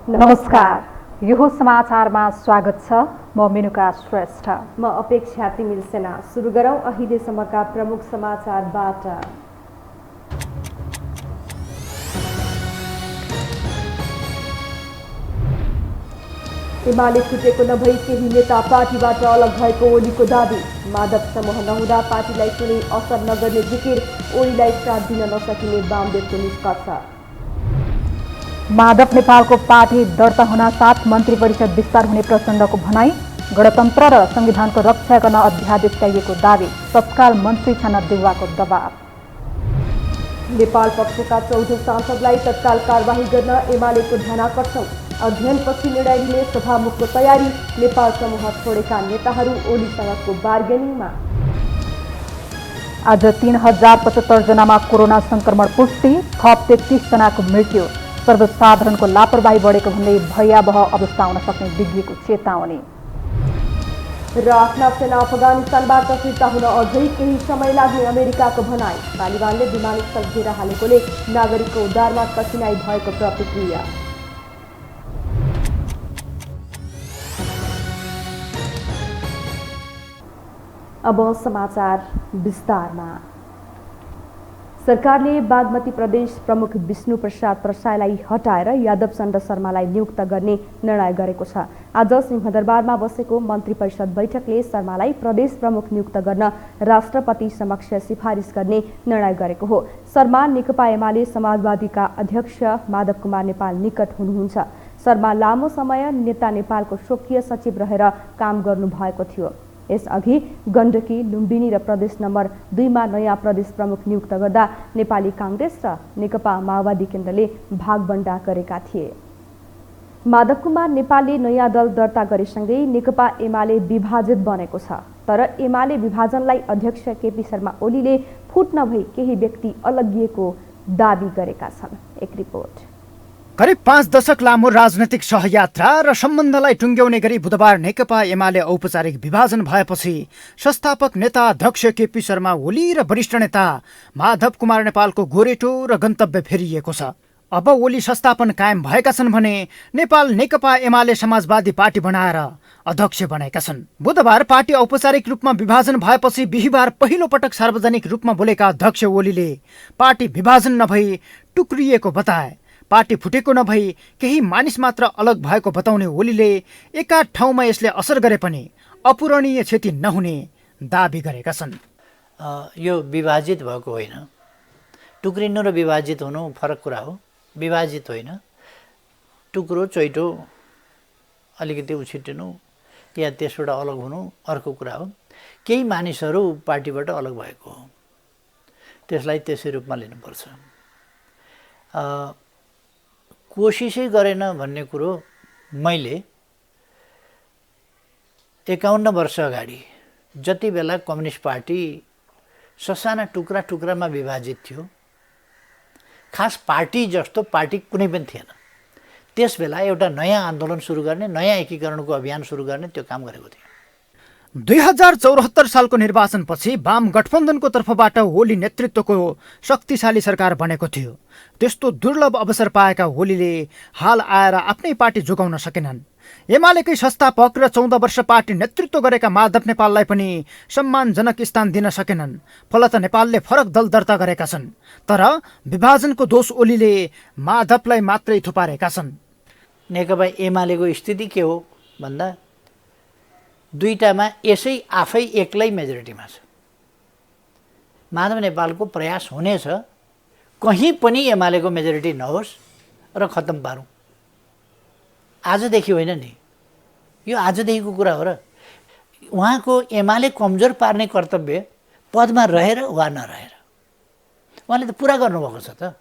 नमस्कार, यो समाचारमा स्वागत छ। म मेनुका श्रेष्ठ। म अपेक्षा तिमिल सेना। सुरु गरौँ अहिलेसम्मका प्रमुख समाचारबाट। एमाले छुटेको नभई केही नेता पार्टीबाट अलग भएको ओलीको दाबी। माधव समूह नहुँदा पार्टीलाई कुनै असर नगर्ने जिकिर, ओलीलाई साथ दिन नसकिने वामदेवको निष्कर्ष। माधव नेपालको पार्टी दर्ता हुन साथ मन्त्री परिषद विस्तार हुने प्रचण्डको भनाई। गणतन्त्र र संविधानको रक्षा गर्न अध्यादेश ल्याइएको दावी। तत्काल मन्त्री छान्न देउवाको दबाव। नेपाल पक्षका 14 सांसदलाई तत्काल कारबाही गर्न एमालेको ध्यानाकर्षण। अध्ययनपछि निर्णय लिने सभामुखको तयारी। नेपाल समूह छोडेका नेताहरू ओलीसँगको बार्गेनिङमा। आज 3075 जनामा कोरोना संक्रमण पुष्टि, थप 33 जनाको मृत्यु। सर्वसाधारणको लापरवाही बढेको भन्दै भयावह अवस्था हुन सक्ने विज्ञको चेतावनी। र आफ्ना सेना अफगानिस्तानबाट फिर्ता हुन अझै केही समय लाग्ने अमेरिकाको भनाई। तालिबानले विमानस्थल घेरा हालेकोले नागरिकको उद्धारमा कठिनाई भएको प्रतिक्रिया। अब समाचार विस्तारमा। सरकारले बागमती प्रदेश प्रमुख विष्णु प्रसाद प्रसाईलाई हटाएर यादव चन्द्र शर्मालाई नियुक्त गर्ने निर्णय गरेको छ। आज सिंहदरबारमा बसेको मन्त्री परिषद बैठकले शर्मालाई प्रदेश प्रमुख नियुक्त गर्न राष्ट्रपति समक्ष सिफारिस गर्ने निर्णय गरेको हो। शर्मा नेकपा एमाले समाजवादीका अध्यक्ष माधव कुमार नेपाल निकट हुनुहुन्छ। शर्मा लामो समय नेता नेपालको स्वकीय सचिव रहेर काम गर्नुभएको थियो। यसअघि गण्डकी, लुम्बिनी र प्रदेश नम्बर 2 मा नयाँ प्रदेश प्रमुख नियुक्त गर्दा नेपाली काङ्ग्रेस र नेकपा माओवादी केन्द्रले भागबण्डा गरेका थिए। माधव कुमार नेपालले नयाँ दल दर्ता गरेसँगै नेकपा एमाले विभाजित बनेको छ। तर एमाले विभाजनलाई अध्यक्ष केपी शर्मा ओलीले फुट नभई केही व्यक्ति अलग्गिएको दाबी गरेका छन्। एक रिपोर्ट। करिब 5 दशक लामो राजनैतिक सहयात्रा र सम्बन्धलाई टुङ्ग्याउने गरी बुधबार नेकपा एमाले औपचारिक विभाजन भएपछि संस्थापक नेता अध्यक्ष केपी शर्मा ओली र वरिष्ठ नेता माधव कुमार नेपालको गोरेटो र गन्तव्य फेरिएको छ। अब ओली संस्थापन कायम भएका छन् भने नेपाल नेकपा एमाले समाजवादी पार्टी बनाएर अध्यक्ष बनेका छन्। बुधबार पार्टी औपचारिक रूपमा विभाजन भएपछि बिहिबार पहिलो पटक सार्वजनिक रूपमा बोलेका अध्यक्ष ओलीले पार्टी विभाजन नभई टुक्रिएको बताए। पार्टी फुटेको नभई केही मानिस मात्र अलग भएको बताउने ओलीले एका ठाउँमा यसले असर गरे पनि अपूरणीय क्षति नहुने दाबी गरेका छन्। यो विभाजित भएको होइन, टुक्रिनु र विभाजित हुनु फरक कुरा हो। विभाजित होइन, टुक्रो चोइटो अलिकति उछिटिनु या त्यसबाट अलग हुनु अर्को कुरा हो। केही मानिसहरू पार्टीबाट अलग भएको हो, त्यसलाई त्यसै रूपमा लिनुपर्छ। कोसिसै गरेन भन्ने कुरो मैले 51 वर्ष अगाडि जति बेला कम्युनिस्ट पार्टी ससाना टुक्रा टुक्रामा विभाजित थियो, खास पार्टी जस्तो पार्टी कुनै पनि थिएन, त्यस बेला एउटा नयाँ आन्दोलन सुरु गर्ने, नयाँ एकीकरणको अभियान सुरु गर्ने त्यो काम गरेको थियो। 2074 सालको निर्वाचनपछि वाम गठबन्धनको तर्फबाट ओली नेतृत्वको शक्तिशाली सरकार बनेको थियो। त्यस्तो दुर्लभ अवसर पाएका ओलीले हाल आएर आफ्नै पार्टी जोगाउन सकेनन्। एमालेकै संस्थापक र 14 वर्ष पार्टी नेतृत्व गरेका माधव नेपाललाई पनि सम्मानजनक स्थान दिन सकेनन्। फलत नेपालले फरक दल दर्ता गरेका छन्। तर विभाजनको दोष ओलीले माधवलाई मात्रै थुपारेका छन्। नेकपा एमालेको स्थिति के हो भन्दा दुईटामा यसै आफै एक्लै मेजोरिटीमा छ। माधव नेपालको प्रयास हुनेछ कहीँ पनि एमालेको मेजोरिटी नहोस् र खत्तम पारौँ। आजदेखि होइन नि, यो आजदेखिको कुरा हो र। उहाँको एमाले कमजोर पार्ने कर्तव्य पदमा रहेर वा नरहेर उहाँले त पुरा गर्नुभएको छ त।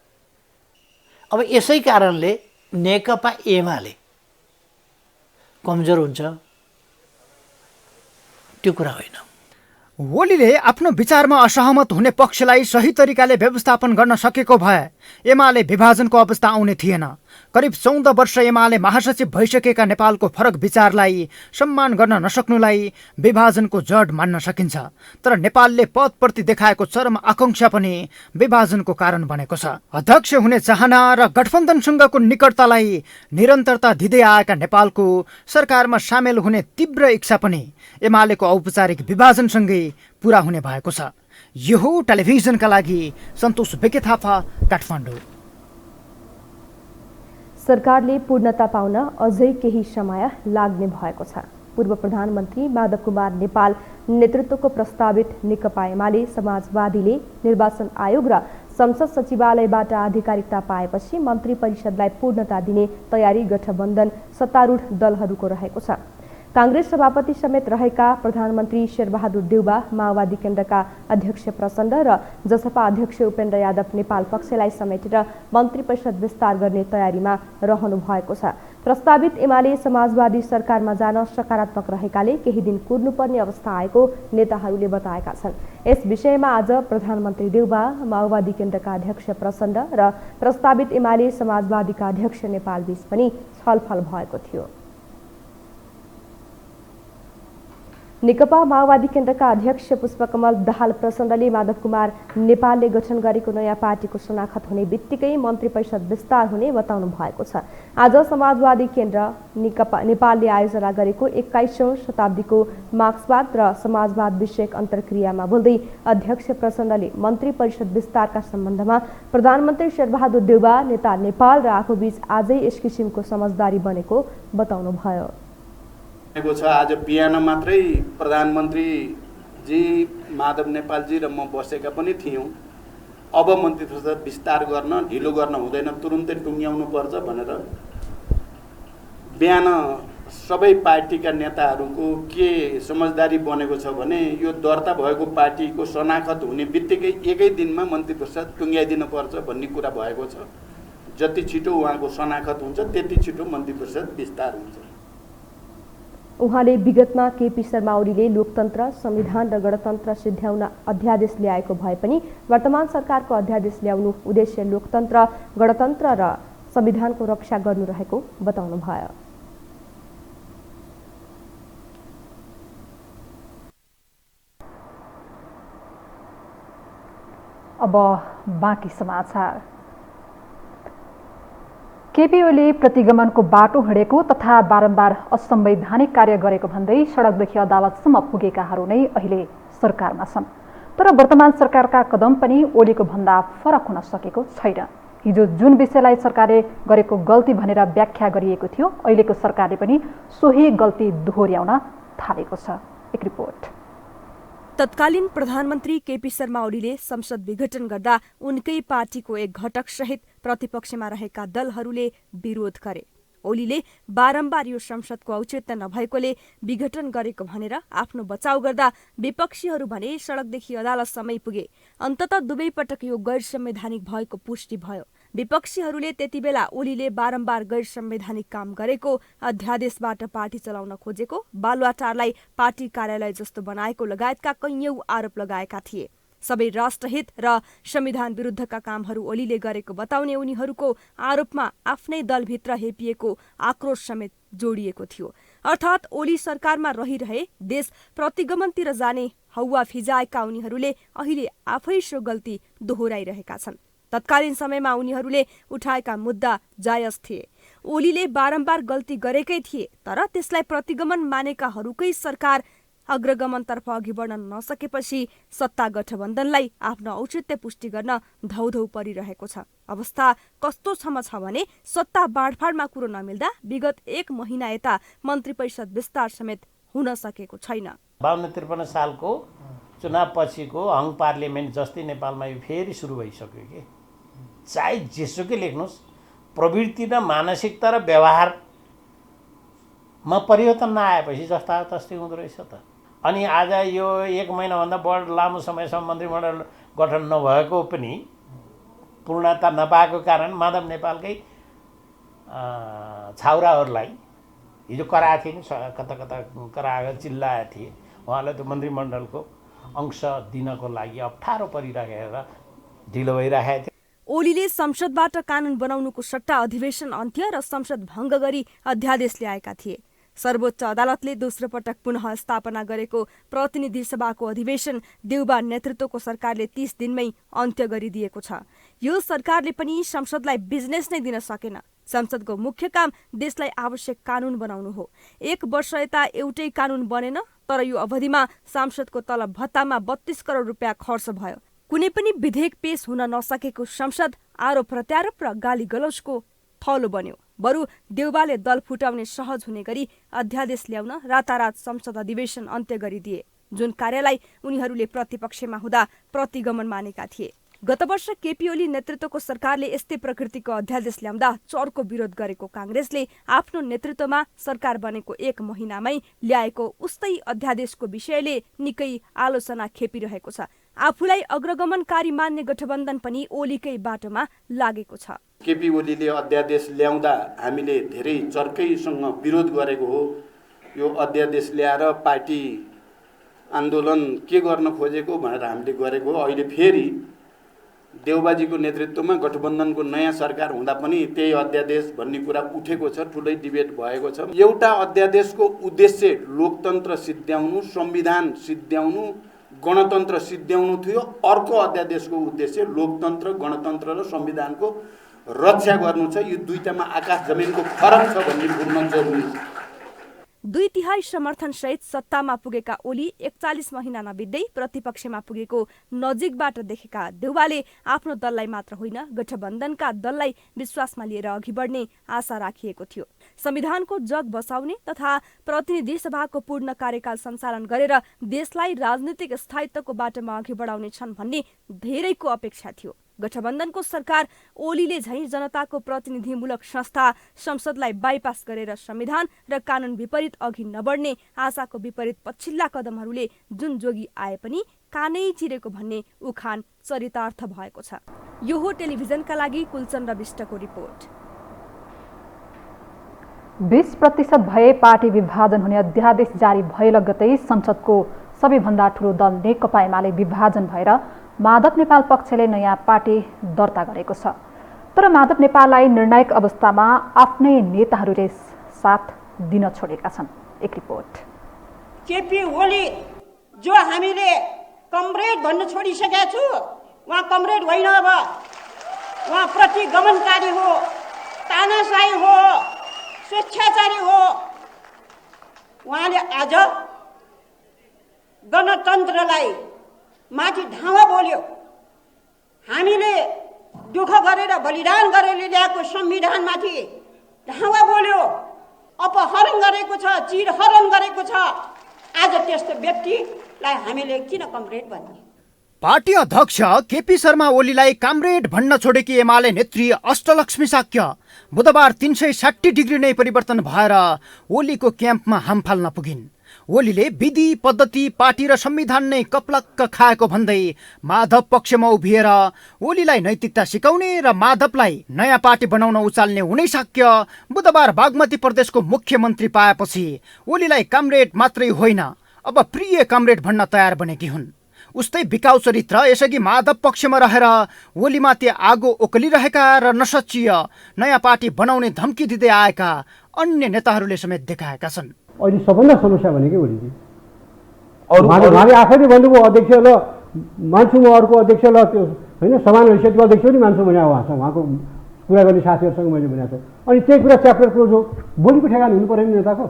अब यसै कारणले नेकपा एमाले कमजोर हुन्छ त्यो कुरा होइन। ओलीले आफ्नो विचारमा असहमत हुने पक्षलाई सही तरिकाले व्यवस्थापन गर्न सकेको भए एमाले विभाजनको अवस्था आउने थिएन। करिब 14 वर्ष एमाले महासचिव भइसकेका नेपालको फरक विचारलाई सम्मान गर्न नसक्नुलाई विभाजनको जड मान्न सकिन्छ। तर नेपालले पदप्रति देखाएको चरम आकांक्षा पनि विभाजनको कारण बनेको छ। अध्यक्ष हुने चाहना र गठबन्धनसँगको निकटतालाई निरन्तरता दिँदै आएका नेपालको सरकारमा सामेल हुने तीव्र इच्छा पनि एमालेको औपचारिक विभाजनसँगै पूरा हुने भएको छ। यो हो टेलिभिजनका लागि सन्तोष बेके थापा, काठमाडौँ। सरकारले पूर्णता पाउन अझै केही समय लाग्ने भएको छ। पूर्व प्रधानमन्त्री माधव कुमार नेपाल नेतृत्वको प्रस्तावित नेकपा एमाले समाजवादीले निर्वाचन आयोग र संसद सचिवालयबाट आधिकारिकता पाएपछि मन्त्री परिषदलाई पूर्णता दिने तयारी गठबन्धन सत्तारूढ दलहरूको रहेको छ। कांग्रेस सभापति समेत रहेका प्रधानमन्त्री शेरबहादुर देउबा, माओवादी केन्द्रका अध्यक्ष प्रचण्ड र जसपा अध्यक्ष उपेन्द्र यादव नेपाल पक्षलाई समेटेर मन्त्री परिषद विस्तार गर्ने तयारीमा रहनु भएको छ। प्रस्तावित एमाले समाजवादी सरकारमा जान सकारात्मक रहेकाले केही दिन कुर्नुपर्ने अवस्था आएको नेताहरूले बताएका छन्। यस विषयमा आज प्रधानमन्त्री देउबा, माओवादी केन्द्रका अध्यक्ष प्रचण्ड र प्रस्तावित एमाले समाजवादीका अध्यक्ष नेपाल बीच पनि छलफल भएको थियो। नेकपा माओवादी केन्द्रका अध्यक्ष पुष्पकमल दाहाल प्रचण्डले माधव कुमार नेपालले गठन गरेको नयाँ पार्टीको शनाखत हुने बित्तिकै मन्त्री परिषद विस्तार हुने बताउनु भएको छ। आज समाजवादी केन्द्र नेपालले आयोजना गरेको 21औं शताब्दीको मार्क्सवाद र समाजवाद विषयक अन्तर्क्रियामा बोल्दै अध्यक्ष प्रचण्डले मन्त्री परिषद विस्तारका सम्बन्धमा प्रधानमन्त्री शेरबहादुर देउबा, नेता नेपाल र आफूबीच आजै यस किसिमको समझदारी बनेको बताउनुभयो। आज बिहान मात्रै प्रधानमन्त्री जी, माधव नेपालजी र म बसेका पनि थियौँ। अब मन्त्री परिषद विस्तार गर्न ढिलो गर्न हुँदैन, तुरुन्तै टुङ्ग्याउनु पर्छ भनेर बिहान सबै पार्टीका नेताहरूको के समझदारी बनेको छ भने यो दर्ता भएको पार्टीको शनाखत हुने बित्तिकै एकै दिनमा मन्त्री परिषद टुङ्ग्याइदिनु पर्छ भन्ने कुरा भएको छ। जति छिटो उहाँको शनाखत हुन्छ त्यति छिटो मन्त्री परिषद विस्तार हुन्छ। उहाँले विगतमा केपी शर्मा ओलीले लोकतन्त्र, संविधान र गणतन्त्र सिद्ध्याउन अध्यादेश ल्याएको भए पनि वर्तमान सरकारको अध्यादेश ल्याउनु उद्देश्य लोकतन्त्र, गणतन्त्र र संविधानको रक्षा गर्नु रहेको बताउनुभयो। अब बाँकी समाचार। केपी ओलीले प्रतिगमनको बाटो हिँडेको तथा बारम्बार असंवैधानिक कार्य गरेको भन्दै सडकदेखि अदालतसम्म पुगेकाहरू नै अहिले सरकारमा छन्। तर वर्तमान सरकारका कदम पनि ओलीको भन्दा फरक हुन सकेको छैन। हिजो जुन विषयलाई सरकारले गरेको गल्ती भनेर व्याख्या गरिएको थियो, अहिलेको सरकारले पनि सोही गल्ती दोहोर्याउन थालेको छ। एक रिपोर्ट। तत्कालीन प्रधानमन्त्री केपी शर्मा ओलीले संसद विघटन गर्दा उनकै पार्टीको एक घटक सहित प्रतिपक्षमा रहेका दलहरूले विरोध गरे। ओलीले बारम्बार यो संसदको औचित्य नभएकोले विघटन गरेको भनेर आफ्नो बचाउ गर्दा विपक्षीहरू भने सडकदेखि अदालतसम्मै पुगे। अन्ततः दुवै पटक यो गैर संवैधानिक भएको पुष्टि भयो। विपक्षीहरूले त्यतिबेला ओलीले बारम्बार गैर संवैधानिक काम गरेको, अध्यादेशबाट पार्टी चलाउन खोजेको, बालुवाटारलाई पार्टी कार्यालय जस्तो बनाएको लगायतका कैयौं आरोप लगाएका थिए। सबै राष्ट्रहित र संविधान विरुद्धका कामहरू ओलीले गरेको बताउने उनीहरूको आरोपमा आफ्नै दलभित्र हेपिएको आक्रोश समेत जोडिएको थियो। अर्थात् ओली सरकारमा रहिरहे देश प्रतिगमनतिर जाने हौवा फिजाएका उनीहरूले अहिले आफै सो गल्ती दोहोर्याइरहेका छन्। तत्कालीन समयमा उनीहरूले उठाएका मुद्दा जायज थिए। ओलीले बारम्बार गल्ती गरेकै थिए, तर त्यसलाई प्रतिगमन मानेकाहरूकै सरकार अग्रगमनतर्फ अघि बढ्न नसकेपछि सत्ता गठबन्धनलाई आफ्नो औचित्य पुष्टि गर्न धौधौ परिरहेको छ। अवस्था कस्तोसम्म छ भने सत्ता बाँडफाँडमा कुरो नमिल्दा विगत 1 महिना यता मन्त्री परिषद विस्तार समेत हुन सकेको छैन। 52-53 सालको चुनाव पछिको हङ पार्लियामेन्ट जस्तै नेपालमा यो फेरि सुरु भइसक्यो कि चाहे जेसुकै लेख्नुहोस्, प्रवृत्ति र मानसिकता र व्यवहारमा परिवर्तन नआएपछि जस्ता तस्तै हुँदो रहेछ त। अनि आज यो 1 महिनाभन्दा बढी लामो समयसम्म मन्त्रीमण्डल गठन नभएको पनि पूर्णता नपाएको कारण माधव नेपालकै छाउराहरूलाई हिजो कराएको थिए नि, कता कता कराएर चिल्लाएका थिए। उहाँलाई त्यो मन्त्रीमण्डलको अंश दिनको लागि अप्ठ्यारो परिराखेर ढिलो भइराखेको थियो। ओलीले संसदबाट कानून बनाउनुको सट्टा अधिवेशन अन्त्य र संसद भङ्ग गरी अध्यादेश ल्याएका थिए। सर्वोच्च अदालतले दोस्रो पटक पुनः स्थापना गरेको प्रतिनिधि सभाको अधिवेशन देउबा नेतृत्वको सरकारले 30 दिनमै अन्त्य गरिदिएको छ। यो सरकारले पनि संसदलाई बिजनेस नै दिन सकेन। संसदको मुख्य काम देशलाई आवश्यक कानून बनाउनु हो। 1 वर्ष यता एउटै कानून बनेन, तर यो अवधिमा सांसदको तलब भत्तामा 32 करोड रुपियाँ खर्च भयो। कुनै पनि विधेयक पेश हुन नसकेको संसद आरोप प्रत्यारोप र गाली गलौजको थलो बन्यो। बरु देउबाले दल फुटाउने सहज हुने गरी अध्यादेश ल्याउन रातारात संसद अधिवेशन अन्त्य गरिदिए, जुन कार्यलाई उनीहरूले प्रतिपक्षमा हुँदा प्रतिगमन मानेका थिए। गत वर्ष केपी ओली नेतृत्वको सरकारले यस्तै प्रकृतिको अध्यादेश ल्याउँदा चर्को विरोध गरेको काङ्ग्रेसले आफ्नो नेतृत्वमा सरकार बनेको 1 महिनामै ल्याएको उस्तै अध्यादेशको विषयले निकै आलोचना खेपिरहेको छ। आफूलाई अग्रगमनकारी मान्ने गठबन्धन पनि ओलीकै बाटोमा लागेको छ। केपी ओलीले अध्यादेश ल्याउँदा हामीले धेरै चर्कैसँग विरोध गरेको हो। यो अध्यादेश ल्याएर पार्टी आन्दोलन के गर्न खोजेको भनेर हामीले गरेको हो। अहिले फेरि देउबाजीको नेतृत्वमा गठबन्धनको नयाँ सरकार हुँदा पनि त्यही अध्यादेश भन्ने कुरा उठेको छ, ठुलै डिबेट भएको छ। एउटा अध्यादेशको उद्देश्य लोकतन्त्र सिद्ध्याउनु, संविधान सिद्ध्याउनु, गणतन्त्र सिद्ध्याउनु थियो। अर्को अध्यादेशको उद्देश्य लोकतन्त्र, गणतन्त्र र संविधानको रक्षा गर्नु छ। यो दुईटामा आकाश जमिनको फरक छ भन्ने बुझ्न जरुरी छ। 2/3 समर्थन सहित सत्तामा पुगेका ओली 41 महिना नबित्दै प्रतिपक्षमा पुगेको नजिकबाट देखेका देउबाले आफ्नो दललाई मात्र होइन गठबन्धनका दललाई विश्वासमा लिएर अघि बढ्ने आशा राखिएको थियो। संविधानको जग बसाउने तथा प्रतिनिधि सभाको पूर्ण कार्यकाल सञ्चालन गरेर देशलाई राजनीतिक स्थायित्वको बाटोमा अघि बढाउने छन् भन्ने धेरैको अपेक्षा थियो। गठबन्धनको सरकार ओलीले झैं जनताको प्रतिनिधिमूलक संस्था संसदलाई बाइपास गरेर संविधान र कानून विपरीत अघि नबढ्ने आशाको विपरीत पछिल्ला कदमहरूले जुन जोगी आए पनि कानै चिरेको भन्ने उखान चरितार्थ भएको छ। यो हो टेलिभिजनका लागि कुलचन्द्र विष्टको रिपोर्ट। 20% भए पार्टी विभाजन हुने अध्यादेश जारी भए लगत्तै संसदको सबैभन्दा ठूलो दल नेकपा एमाले विभाजन भएर माधव नेपाल पक्षले नयाँ पार्टी दर्ता गरेको छ। तर माधव नेपाललाई निर्णायक अवस्थामा आफ्नै नेताहरूले साथ दिन छोडेका छन्। एक रिपोर्ट। केपी ओली जो हामीले कमरेड भन्न छोडिसकेका छु, उहाँ कमरेड होइन, अब उहाँ प्रतिगमनकारी हो, तानाशाही हो, स्वेच्छाचारी हो। उहाँले आज गणतन्त्रलाई माथि धावा बोल्यो। हामीले दुःख गरेर बलिदान गरेर ल्याएको संविधानमाथि धावा बोल्यो, अपहरण गरेको छ, चिरहरण गरेको छ। आज त्यस्तो व्यक्तिलाई हामीले किन कमरेड भन्ने? पार्टी अध्यक्ष केपी शर्मा ओलीलाई कामरेड भन्न छोडेकी एमाले नेत्री अष्टलक्ष्मी शाक्य बुधबार 360 डिग्री नै परिवर्तन भएर ओलीको क्याम्पमा हाम फाल्न पुगिन्। ओलीले विधि पद्धति पार्टी र संविधान नै कप्लक्क खाएको भन्दै माधव पक्षमा उभिएर ओलीलाई नैतिकता सिकाउने र माधवलाई नयाँ पार्टी बनाउन उचाल्ने हुने शाक्य बुधबार बागमती प्रदेशको मुख्यमन्त्री पाएपछि ओलीलाई कामरेड मात्रै होइन अब प्रिय कामरेड भन्न तयार बनेकी हुन्। उस्तै बिकाउ चरित्र यसअघि माधव पक्षमा रहेर ओलीमाथि आगो ओकलिरहेका र नसचिय नयाँ पार्टी बनाउने धम्की दिँदै आएका अन्य नेताहरूले समेत देखाएका छन्। अहिले सबभन्दा समस्या भनेकै ओलीजी उहाँले आफैले भन्नुभयो अध्यक्ष ल मान्छु म अर्को अध्यक्ष ल त्यो होइन समान हैसियतको अध्यक्ष पनि मान्छु भने उहाँको कुरा गर्ने साथीहरूसँग मैले भनेको छु। अनि त्यही कुरा च्याप्टर क्लोज हो, भोलिको ठेगान हुनु पऱ्यो नि नेताको।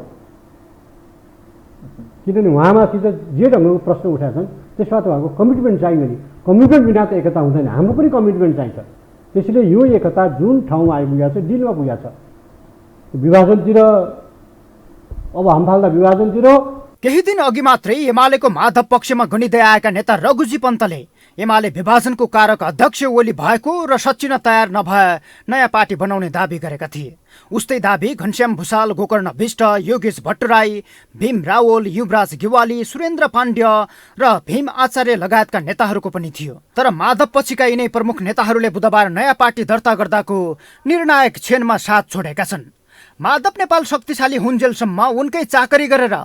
किनभने उहाँमाथि त जे ढङ्गको प्रश्न उठाएका छन् त्यसमा त उहाँको कमिटमेन्ट चाहियो नि। कमिटमेन्ट बिना त एकता हुँदैन। हाम्रो पनि कमिटमेन्ट चाहिन्छ। त्यसैले यो एकता जुन ठाउँमा आइपुगेको छ, डिलमा पुगेको छ, विभाजनतिर अब हाम फाल्दा विभाजनतिर। केही दिन अघि मात्रै एमालेको माधव पक्षमा गनिँदै आएका नेता रघुजी पन्तले एमाले विभाजनको कारक अध्यक्ष ओली भएको र सच्चिन तयार नभए नयाँ पार्टी बनाउने दाबी गरेका थिए। उस्तै दाबी घनश्याम भुषाल, गोकर्ण विष्ट, योगेश भट्टराई, भीम रावल, युवराज गेवाली, सुरेन्द्र पाण्ड्य र भीम आचार्य लगायतका नेताहरूको पनि थियो। तर माधव पछिका यिनै प्रमुख नेताहरूले बुधबार नयाँ पार्टी दर्ता गर्दाको निर्णायक क्षणमा साथ छोडेका छन्। माधव नेपाल शक्तिशाली हुन्जेलसम्म उनकै चाकरी गरेर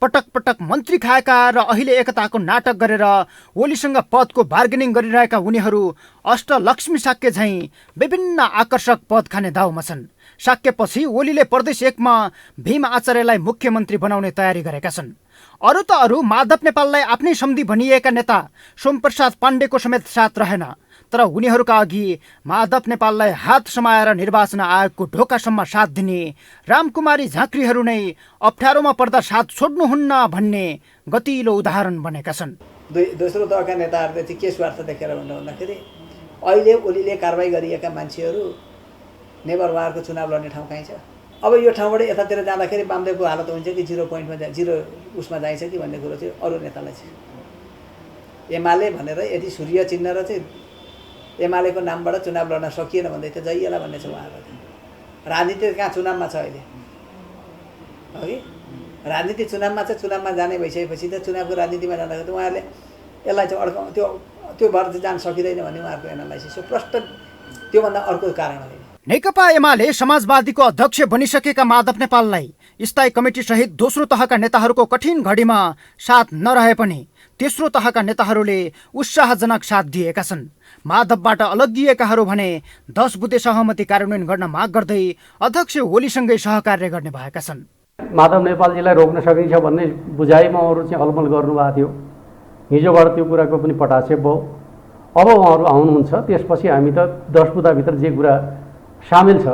पटक पटक मन्त्री खाएका र अहिले एकताको नाटक गरेर ओलीसँग पदको बार्गेनिङ गरिरहेका उनीहरू अष्टलक्ष्मी शाक्य झैँ विभिन्न आकर्षक पद खाने दाउमा छन्। शाक्यपछि ओलीले प्रदेश 1 मा भीम आचार्यलाई मुख्यमन्त्री बनाउने तयारी गरेका छन्। अरू त अरू माधव नेपाललाई आफ्नै सम्धि भनिएका नेता सोमप्रसाद पाण्डेको समेत साथ रहेन, तर उनीहरूका अघि माधव नेपाललाई हात समाएर निर्वाचन आयोगको ढोकासम्म साथ दिने रामकुमारी झाँक्रीहरू नै अप्ठ्यारोमा पर्दा साथ छोड्नुहुन्न भन्ने गतिलो उदाहरण बनेका छन्। दोस्रो दलका नेताहरूले चाहिँ के स्वार्थ देखेर भन्दाखेरि अहिले ओलीले कारबाही गरिएका मान्छेहरू नेभरवारको चुनाव लड्ने ठाउँ कहीँ छ। अब यो ठाउँबाट यतातिर जाँदाखेरि वामदेवको हालत हुन्छ कि 0 पोइन्टमा जिरो उसमा जाइन्छ कि भन्ने कुरो चाहिँ अरू नेतालाई चाहिँ एमाले भनेर यदि सूर्य चिन्ह र चाहिँ एमालेको नामबाट चुनाव लड्न सकिएन भन्दै थियो जइएला भन्ने छ उहाँहरू। राजनीति कहाँ चुनावमा छ अहिले, हो कि राजनीति चुनावमा छ। चुनावमा जाने भइसकेपछि त चुनावको राजनीतिमा जाँदाखेरि त उहाँहरूले यसलाई चाहिँ अड्काउ त्यो भएर चाहिँ जान सकिँदैन भन्ने उहाँहरूको एनालाइसिस हो। प्रष्ट त्योभन्दा अर्को कारण हो। नेकपा एमाले समाजवादीको अध्यक्ष बनिसकेका माधव नेपाललाई स्थायी कमिटी सहित दोस्रो तहका नेताहरूको कठिन घडीमा साथ नरहे पनि तेस्रो तहका नेताहरूले उत्साहजनक साथ दिएका छन्। माधवबाट अलग्गिएकाहरू भने 10 बुँदे सहमति कार्यान्वयन गर्न माग गर्दै अध्यक्ष ओलीसँगै सहकार्य गर्ने भएका छन्। माधव नेपालजीलाई रोक्न सकिन्छ भन्ने बुझाइमा अरू चाहिँ अलमल गर्नुभएको थियो। हिजोबाट त्यो कुराको पनि पटाक्षेप भयो। अब उहाँहरू आउनुहुन्छ, त्यसपछि हामी त 10 बुँदाभित्र जे कुरा सामेल छ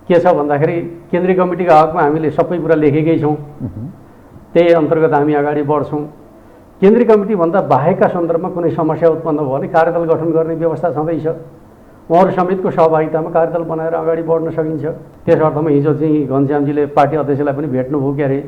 के छ भन्दाखेरि केन्द्रीय कमिटीको हकमा हामीले सबै कुरा लेखेकै छौँ। त्यही अन्तर्गत हामी अगाडि बढ्छौँ। केन्द्रीय कमिटीभन्दा बाहेकका सन्दर्भमा कुनै समस्या उत्पन्न भयो भने कार्यदल गठन गर्ने व्यवस्था छँदैछ। उहाँहरू समेतको सहभागितामा कार्यदल बनाएर अगाडि बढ्न सकिन्छ। त्यस अर्थमा हिजो चाहिँ घनश्यामजीले पार्टी अध्यक्षलाई पनि भेट्नुभयो के अरे।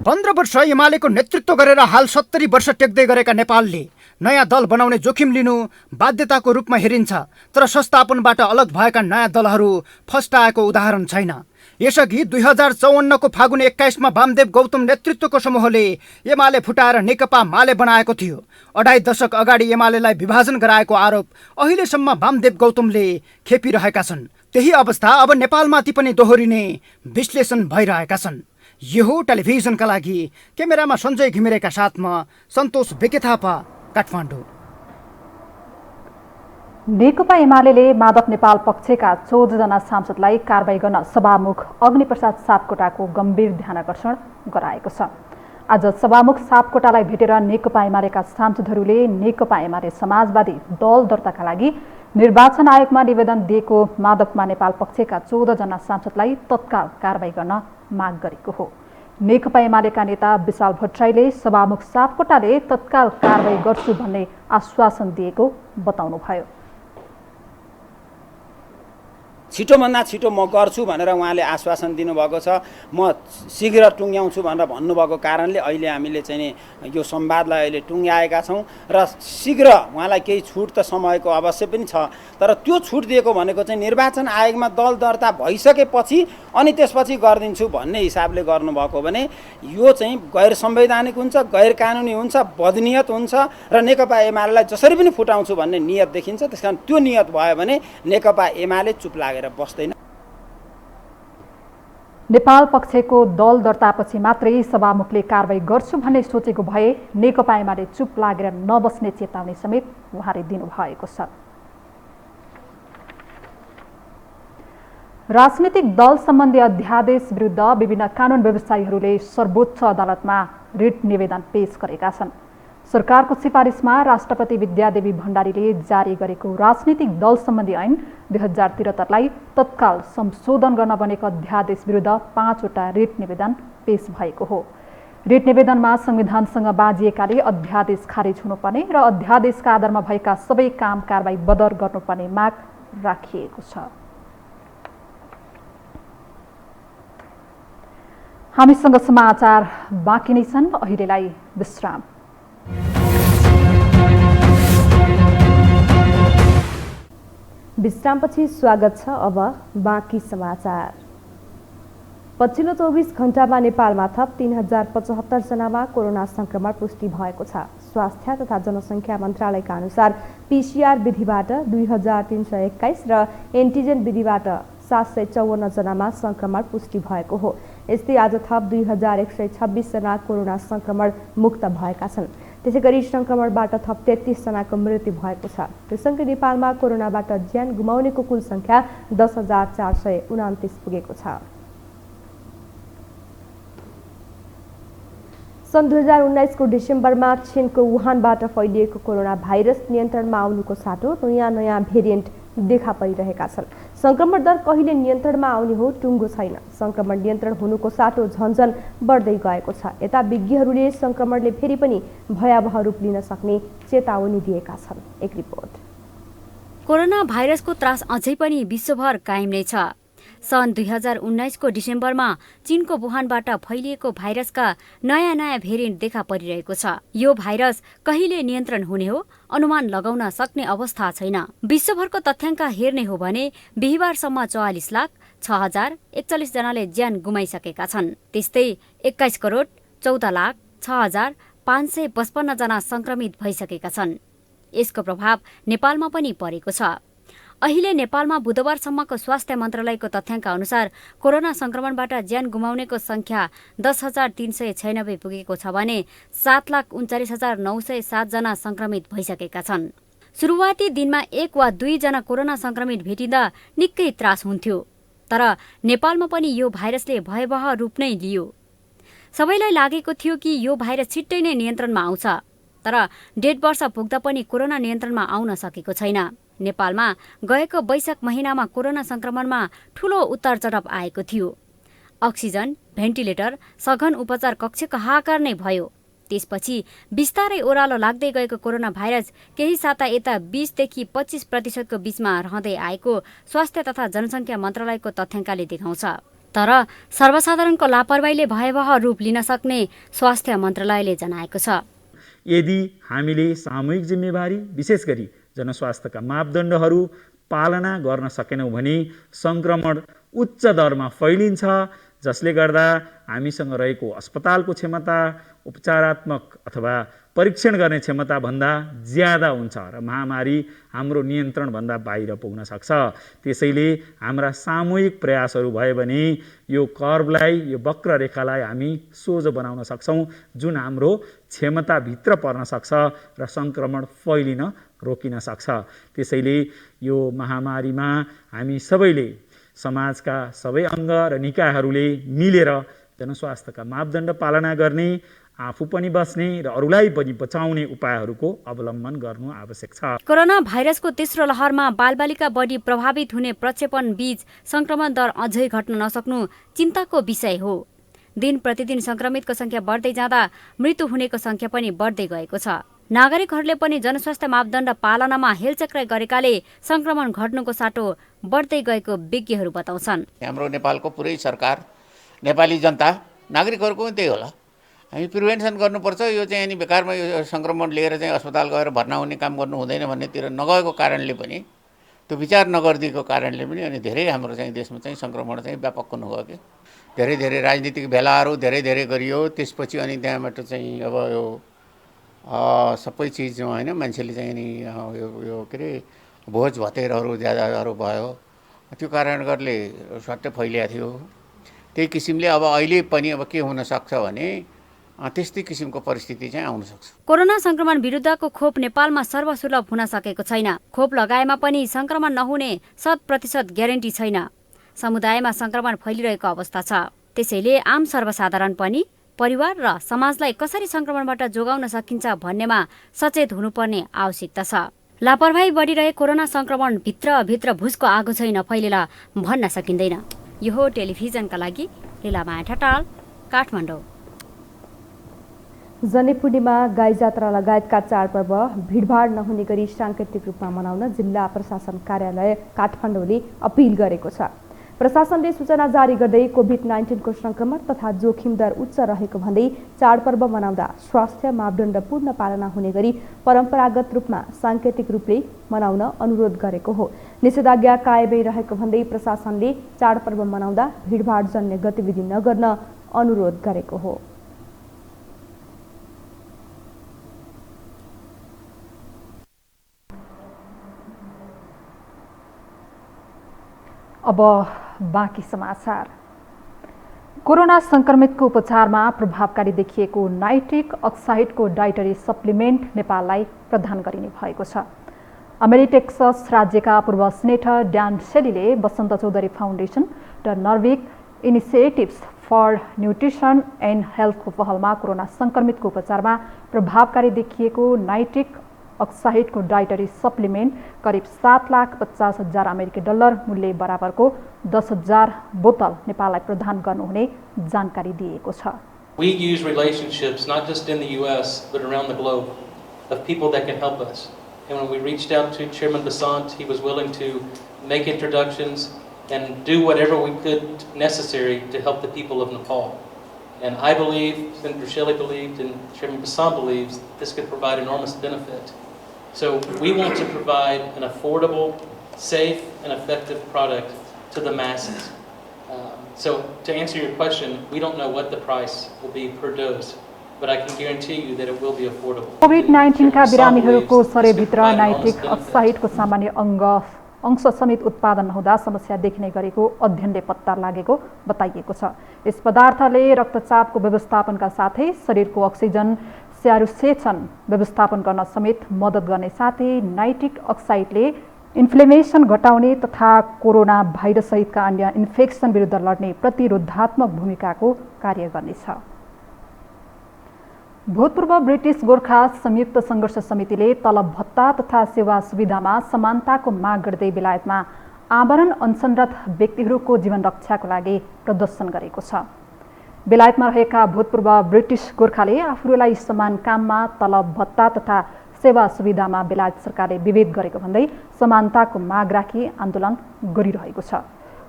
15 वर्ष एमालेको नेतृत्व गरेर हाल 70 वर्ष टेक्दै गरेका नेपालले नयाँ दल बनाउने जोखिम लिनु बाध्यताको रूपमा हेरिन्छ, तर संस्थापनबाट अलग भएका नयाँ दलहरू फस्टाएको उदाहरण छैन। यसअघि 2054 को फागुन 21 मा वामदेव गौतम नेतृत्वको समूहले एमाले फुटाएर नेकपा माले बनाएको थियो। 2.5 दशक अगाडि एमालेलाई विभाजन गराएको आरोप अहिलेसम्म वामदेव गौतमले खेपिरहेका छन्। त्यही अवस्था अब नेपालमाथि पनि दोहोरिने विश्लेषण भइरहेका छन्। यो टेलिभिजनका लागि क्यामेरामा सञ्जय घिमिरेका साथमा सन्तोष बेकेथापा, काठमाडौँ। नेकपा एमाले माधव नेपाल पक्षका 14 जना सांसदलाई कारबाही गर्न सभामुख अग्निप्रसाद सापकोटाको गम्भीर ध्यानकर्षण गराएको छ। आज सभामुख सापकोटालाई भेटेर नेकपा एमालेका सांसदहरूले नेकपा एमाले समाजवादी दल दर्ताका लागि निर्वाचन आयोगमा निवेदन दिएको माधवमा नेपाल पक्षका 14 जना सांसदलाई तत्काल कारबाही गर्न माग गरेको हो। नेकपा एमालेका नेता विशाल भट्टराईले सभामुख सापकोटाले तत्काल कारबाही गर्छु भन्ने आश्वासन दिएको बताउनुभयो। छिटोभन्दा छिटो म गर्छु भनेर उहाँले आश्वासन दिनुभएको छ। म शीघ्र टुङ्ग्याउँछु भनेर भन्नुभएको कारणले अहिले हामीले चाहिँ यो संवादलाई अहिले टुङ्ग्याएका छौँ र शीघ्र उहाँलाई केही छुट त समयको अवश्य पनि छ, तर त्यो छुट दिएको भनेको चाहिँ निर्वाचन आयोगमा दल दर्ता भइसकेपछि अनि त्यसपछि गरिदिन्छु भन्ने हिसाबले गर्नुभएको भने यो चाहिँ गैर संवैधानिक हुन्छ, गैर कानुनी हुन्छ, बदनियत हुन्छ र नेकपा एमालेलाई जसरी पनि फुटाउँछु भन्ने नियत देखिन्छ। त्यसकारण त्यो नियत भयो भने नेकपा एमाले चुप लागेर बस्दैन। नेपाल पक्षको दल दर्तापछि मात्रै सभामुखले कारबाही गर्छु भन्ने सोचेको भए नेकपा एमाले चुप लागेर नबस्ने चेतावनी समेत उहाँले दिनुभएको छ। राजनीतिक दल सम्बन्धी अध्यादेश विरुद्ध विभिन्न कानुन व्यवसायीहरूले सर्वोच्च अदालतमा रिट निवेदन पेश गरेका छन्। सरकारको सिफारिसमा राष्ट्रपति विद्यादेवी भण्डारीले जारी गरेको राजनीतिक दल सम्बन्धी ऐन 2073लाई तत्काल संशोधन गर्न बनेको अध्यादेश विरुद्ध 5 वटा रिट निवेदन पेश भएको हो। रिट निवेदनमा संविधानसँग बाँझिएकाले अध्यादेश खारेज हुनुपर्ने र अध्यादेशका आधारमा भएका सबै काम कारबाही बदर गर्नुपर्ने माग राखिएको छ। हामीसँग समाचार बाँकी नै छन्, अहिलेलाई विश्राम। विश्रामपछि स्वागत छ। अब बाँकी समाचार। पछिल्लो 24 घण्टामा नेपालमा थप 3075 जनामा कोरोना संक्रमण पुष्टि भएको छ। स्वास्थ्य तथा जनसङ्ख्या मन्त्रालयका अनुसार पीसीआर विधिबाट 2321 र एन्टिजेन विधिबाट 754 जनामा संक्रमण पुष्टि भएको हो। यस्तै आज थप 2126 जना कोरोना संक्रमण मुक्त भएका छन्। त्यसैगरी संक्रमणबाट थप 33 जनाको मृत्यु भएको छ। त्यससँगै नेपालमा कोरोनाबाट ज्यान गुमाउनेको कुल संख्या 10,429 पुगेको छ। सन् 2019 को डिसेम्बरमा चीनको वुहानबाट फैलिएको कोरोना भाइरस नियन्त्रणमा आउनुको साटो नयाँ भेरिएन्ट देखा परिरहेका छन्। संक्रमण दर कहिले नियन्त्रणमा आउने हो टुङ्गो छैन। संक्रमण नियन्त्रण हुनुको साटो झन्झन बढ्दै गएको छ। यता विज्ञहरूले संक्रमणले फेरि पनि भयावह रूप लिन सक्ने चेतावनी दिएका छन्। एक रिपोर्ट। कोरोना भाइरसको त्रास अझै पनि विश्वभर कायम नै छ। सन् 2019 को डिसेम्बरमा चीनको वुहानबाट फैलिएको भाइरसका नयाँ भेरिएन्ट देखा परिरहेको छ। यो भाइरस कहिले नियन्त्रण हुने हो अनुमान लगाउन सक्ने अवस्था छैन। विश्वभरको तथ्याङ्क हेर्ने हो भने बिहिबारसम्म 44,06,041 जनाले ज्यान गुमाइसकेका छन्। त्यस्तै 21,14,06,555 जना संक्रमित भइसकेका छन्। यसको प्रभाव नेपालमा पनि परेको छ। अहिले नेपालमा बुधबारसम्मको स्वास्थ्य मन्त्रालयको तथ्याङ्क अनुसार कोरोना संक्रमणबाट ज्यान गुमाउनेको संख्या 10,396 पुगेको छ भने 7,39,907 जना संक्रमित भइसकेका छन्। सुरुवाती दिनमा 1 वा 2 जना कोरोना संक्रमित भेटिँदा निकै त्रास हुन्थ्यो। तर नेपालमा पनि यो भाइरसले भयावह रूप नै लियो। सबैलाई लागेको थियो कि यो भाइरस छिट्टै नै नियन्त्रणमा आउँछ। तर 1.5 वर्ष पुग्दा पनि कोरोना नियन्त्रणमा आउन सकेको छैन। नेपालमा गएको वैशाख महिनामा कोरोना संक्रमणमा ठूलो उतार चढाव आएको थियो। अक्सिजन, भेन्टिलेटर, सघन उपचार कक्षको हाहाकार नै भयो। त्यसपछि बिस्तारै ओह्रालो लाग्दै गएको कोरोना भाइरस केही साता यता 20 देखि 25% को बीचमा रहँदै आएको स्वास्थ्य तथा जनसङ्ख्या मन्त्रालयको तथ्याङ्कले देखाउँछ। तर सर्वसाधारणको लापरवाहीले भयावह रूप लिन सक्ने स्वास्थ्य मन्त्रालयले जनाएको छ। यदि हामीले सामूहिक जिम्मेवारी विशेष गरी जनस्वास्थ्यका मापदण्डहरू पालना गर्न सकेनौँ भने संक्रमण उच्च दरमा फैलिन्छ, जसले गर्दा हामीसँग रहेको अस्पतालको क्षमता, उपचारात्मक अथवा परीक्षण गर्ने क्षमता भन्दा ज्यादा हुन्छ र महामारी हाम्रो नियन्त्रणभन्दा बाहिर पुग्न सक्छ। त्यसैले हाम्रा सामूहिक प्रयासहरू भयो भने यो कर्भलाई, यो वक्र रेखालाई हामी सोझो बनाउन सक्छौँ, जुन हाम्रो क्षमताभित्र पर्न सक्छ र संक्रमण फैलिन रोकिन सक्छ। त्यसैले यो महामारीमा हामी सबैले, समाजका सबै अङ्ग र निकायहरूले मिलेर जनस्वास्थ्यका मापदण्ड पालना गर्ने, आफू पनि बस्ने र अरूलाई पनि बचाउने उपायहरूको अवलम्बन गर्नु आवश्यक छ। कोरोना भाइरसको तेस्रो लहरमा बालबालिका बढी प्रभावित हुने प्रक्षेपण बीच संक्रमण दर अझै घट्न नसक्नु चिन्ताको विषय हो। दिन प्रतिदिन संक्रमितको संख्या बढ्दै जाँदा मृत्यु हुनेको संख्या पनि बढ्दै गएको छ। नागरिकहरूले पनि जनस्वास्थ्य मापदण्ड पालनामा हेलचक्राइ गरेकाले संक्रमण घट्नुको साटो बढ्दै गएको विज्ञहरू बताउँछन्। हाम्रो नेपालको पुरै सरकार, नेपाली जनता, नागरिकहरूको पनि त्यही होला। हामी प्रिभेन्सन गर्नुपर्छ। यो चाहिँ अनि बेकारमा यो संक्रमण लिएर चाहिँ अस्पताल गएर भर्ना हुने काम गर्नु हुँदैन भन्नेतिर नगएको कारणले पनि, त्यो विचार नगरिदिएको कारणले पनि अनि धेरै हाम्रो चाहिँ देशमा चाहिँ संक्रमण चाहिँ व्यापक हुनुभयो कि धेरै राजनीतिक भेलाहरू धेरै गरियो। त्यसपछि अनि त्यहाँबाट चाहिँ अब यो सबै चिज होइन, मान्छेले चाहिँ नि यो के अरे भोज भतेरहरू ज्यादाहरू भयो, त्यो कारण गर्ले सट्टै फैलिएको थियो। त्यही किसिमले अब अहिले पनि अब के हुन सक्छ भने त्यस्तै किसिमको परिस्थिति चाहिँ आउन सक्छ। कोरोना संक्रमण विरुद्धको खोप नेपालमा सर्वसुलभ हुन सकेको छैन। खोप लगाएमा पनि संक्रमण नहुने 100% ग्यारेन्टी छैन। समुदायमा संक्रमण फैलिरहेको अवस्था छ। त्यसैले आम सर्वसाधारण पनि परिवार र समाजलाई कसरी संक्रमणबाट जोगाउन सकिन्छ भन्नेमा सचेत हुनुपर्ने आवश्यकता छ। लापरवाही बढिरहे कोरोना संक्रमण भित्र भुसको आगो चाहिँ नफैलेला भन्न सकिँदैन। यो हो टेलिभिजनका लागि लीलामाया ठटाल, काठमाडौँ। जनेपूर्णिमा, गाई जात्रा लगायतका चाडपर्व भिडभाड नहुने गरी साङ्केतिक रूपमा मनाउन जिल्ला प्रशासन कार्यालय काठमाडौँले अपिल गरेको छ। प्रशासनले सूचना जारी गर्दै कोभिड-19 को संक्रमण तथा जोखिम दर उच्च रहेको भन्दै चाडपर्व मनाउँदा स्वास्थ्य मापदण्ड पूर्ण पालना हुने गरी परम्परागत रूपमा साङ्केतिक रूपले मनाउन अनुरोध गरेको हो। निषेधाज्ञा कायमै रहेको भन्दै प्रशासनले चाडपर्व मनाउँदा भिडभाड जन्य गतिविधि नगर्न अनुरोध गरेको हो। अब बाँकी समाचार। कोरोना संक्रमितको उपचारमा प्रभावकारी देखिएको नाइट्रिक अक्साइडको डाइटरी सप्लिमेन्ट नेपाललाई प्रदान गरिने भएको छ। अमेरिटेक्सस राज्यका पूर्व सिनेटर ड्यान शेलीले वसन्त चौधरी फाउन्डेसन र नर्विक इनिसिएटिभ्स फर न्युट्रिसन एन्ड हेल्थको पहलमा कोरोना संक्रमितको उपचारमा प्रभावकारी देखिएको नाइट्रिक अक्साइडको डाइटरी सप्लिमेन्ट करिब 7,50,000 अमेरिकी डलर मूल्य बराबरको 10,000 बोतल नेपाललाई प्रदान गर्नुहुने जानकारी दिएको छ। We use relationships not just in the US but around the globe of people that can help us. And when we reached out to Chairman Basant, he was willing to make introductions and do whatever we could necessary to help the people of Nepal. And I believe, Senator Shelley believed, and Chairman Basant believes this could provide enormous benefit. So we want to provide an affordable, safe, and effective product to the masses. So to answer your question, we don't know what the price will be per dose, but I can guarantee you that it will be affordable. COVID-19 का बिरामीहरूको शरीरभित्र nitric अक्साइडको सामान्य अंश समेत उत्पादन नहुँदा समस्या देखिने गरेको अध्ययनले पत्ता लागेको बताइएको छ। यस पदार्थले रक्तचापको व्यवस्थापनका साथै शरीरको अक्सिजन स्यारुसेचन व्यवस्थापन गर्न समेत मद्दत गर्ने साथै नाइट्रिक अक्साइडले इन्फ्लेमेसन घटाउने तथा कोरोना भाइरस सहितका अन्य इन्फेक्सन विरुद्ध लड्ने प्रतिरोधात्मक भूमिकाको कार्य गर्नेछ। भूतपूर्व ब्रिटिश गोर्खा संयुक्त संघर्ष समितिले तलब भत्ता तथा सेवा सुविधामा समानताको माग गर्दै बेलायतमा आमरण अनसनरत व्यक्तिहरूको जीवन रक्षाको लागि प्रदर्शन गरेको छ। बेलायतमा रहेका भूतपूर्व ब्रिटिश गोर्खाले आफूलाई समान काममा तलब भत्ता तथा सेवा सुविधामा बेलायत सरकारले विभेद गरेको भन्दै समानताको माग राखी आन्दोलन गरिरहेको छ।